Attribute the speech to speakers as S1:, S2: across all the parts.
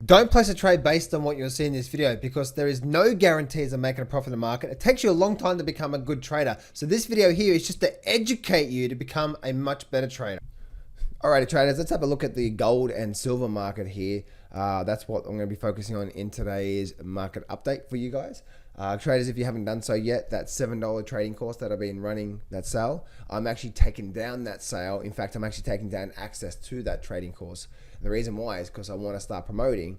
S1: Don't place a trade based on what you'll see in this video because there is no guarantees of making a profit in the market. It takes you a long time to become a good trader. So this video here is just to educate you to become a much better trader. Alrighty traders, let's have a look at the gold and silver market here. That's what I'm going to be focusing on in today's market update for you guys. Traders, if you haven't done so yet, that $7 trading course that I've been running, that sale, I'm actually taking down that sale. In fact, I'm actually taking down access to that trading course. And the reason why is because I want to start promoting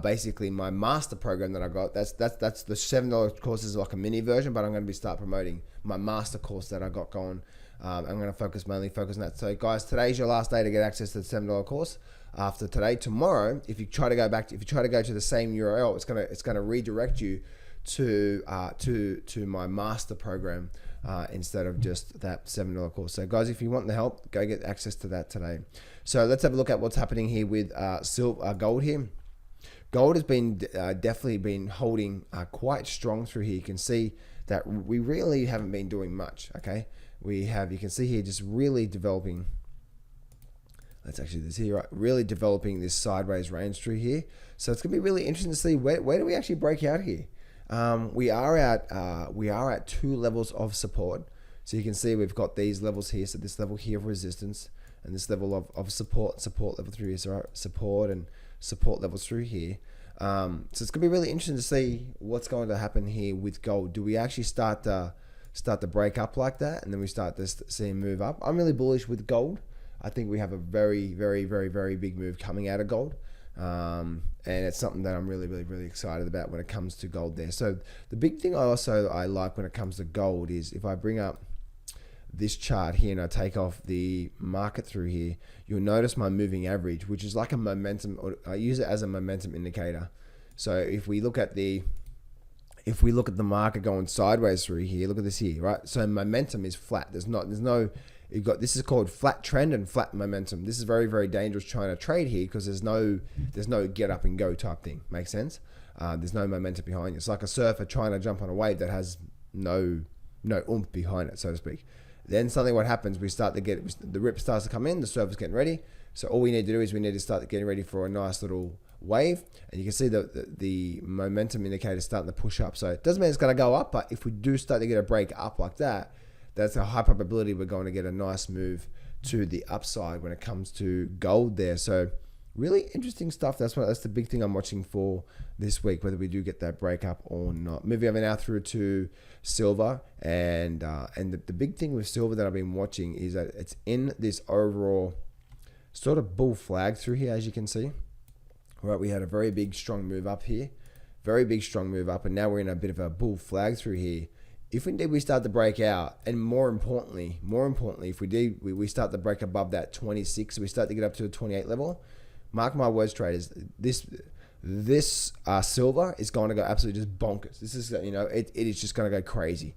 S1: basically my master program that I got. That's the $7 course is like a mini version, but I'm going to start promoting my master course that I got going. I'm going to mainly focus on that. So guys, today's your last day to get access to the $7 course. After today, tomorrow, if you try to go to the same URL, it's gonna redirect you to my master program instead of just that $7 course. So guys, if you want the help, go get access to that today. So let's have a look at what's happening here with gold here. Gold has been definitely been holding quite strong through here. You can see that we really haven't been doing much. Okay, you can see here just really developing. That's actually this here, right? Really developing this sideways range through here. So it's gonna be really interesting to see where do we actually break out here. We are at two levels of support. So you can see we've got these levels here. So this level here of resistance and this level of support level through here. So support and support levels through here. So it's gonna be really interesting to see what's going to happen here with gold. Do we actually start to break up like that, and then we start to see it move up? I'm really bullish with gold. I think we have a very, very, very, very big move coming out of gold. And it's something that I'm really, really, really excited about when it comes to gold there. So the big thing I like when it comes to gold is if I bring up this chart here and I take off the market through here, you'll notice my moving average, which is like a momentum, or I use it as a momentum indicator. So if we look at the market going sideways through here, look at this here, right? So momentum is flat. This is called flat trend and flat momentum. This is very, very dangerous trying to trade here because there's no get up and go type thing. Makes sense? There's no momentum behind it. It's like a surfer trying to jump on a wave that has no oomph behind it, so to speak. Then suddenly what happens, the rip starts to come in, the surfer's getting ready. So all we need to do is we need to start getting ready for a nice little wave, and you can see the momentum indicator starting to push up. So it doesn't mean it's going to go up, but if we do start to get a break up like that, that's a high probability we're going to get a nice move to the upside when it comes to gold there. So really interesting stuff. That's the big thing I'm watching for this week, whether we do get that break up or not. Moving over now through to silver, and the big thing with silver that I've been watching is that it's in this overall sort of bull flag through here, as you can see. Right, we had a very big strong move up here, very big strong move up, and now we're in a bit of a bull flag through here. If indeed we start to break out, and more importantly, if we start to break above that 26, we start to get up to the 28 level, mark my words, traders, this silver is going to go absolutely just bonkers. This is, it is just going to go crazy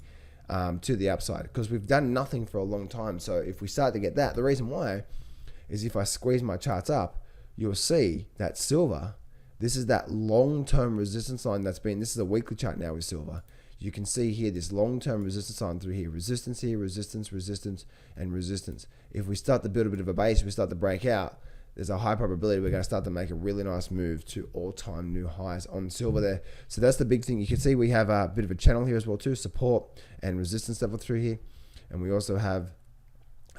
S1: to the upside because we've done nothing for a long time. So if we start to get that, the reason why is if I squeeze my charts up, you'll see that silver, this is that long-term resistance line this is a weekly chart now with silver. You can see here this long-term resistance line through here. Resistance here, resistance, resistance, and resistance. If we start to build a bit of a base, we start to break out, there's a high probability we're going to start to make a really nice move to all-time new highs on silver there. So that's the big thing. You can see we have a bit of a channel here as well too, support and resistance level through here. And we also have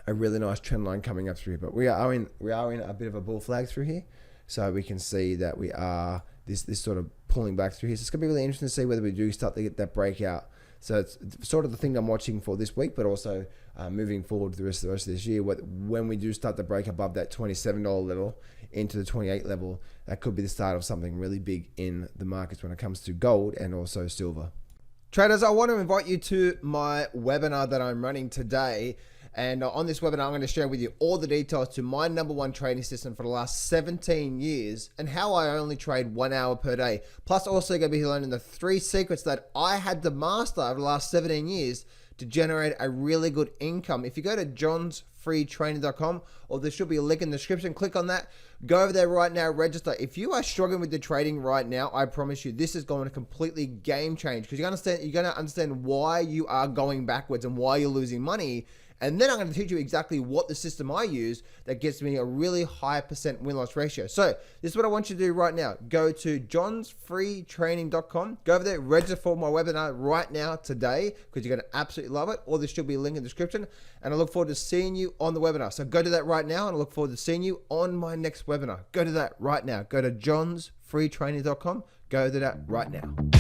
S1: a really nice trend line coming up through here. But we are in a bit of a bull flag through here. So we can see that we are this sort of pulling back through here. So it's going to be really interesting to see whether we do start to get that breakout. So it's sort of the thing I'm watching for this week, but also moving forward the rest of this year. When we do start to break above that $27 level into the 28 level, that could be the start of something really big in the markets when it comes to gold and also silver. Traders, I want to invite you to my webinar that I'm running today. And on this webinar, I'm going to share with you all the details to my #1 trading system for the last 17 years and how I only trade 1 hour per day. Plus, also going to be learning the 3 secrets that I had to master over the last 17 years to generate a really good income. If you go to johnsfreetraining.com, or there should be a link in the description, click on that. Go over there right now, register. If you are struggling with the trading right now, I promise you this is going to completely game change because you're going to understand why you are going backwards and why you're losing money. And then I'm going to teach you exactly what the system I use that gets me a really high % win-loss ratio. So this is what I want you to do right now. Go to johnsfreetraining.com. Go over there, register for my webinar right now today, because you're going to absolutely love it. Or there should be a link in the description. And I look forward to seeing you on the webinar. So go to that right now, and I look forward to seeing you on my next webinar. Go to that right now. Go to johnsfreetraining.com. Go to that right now.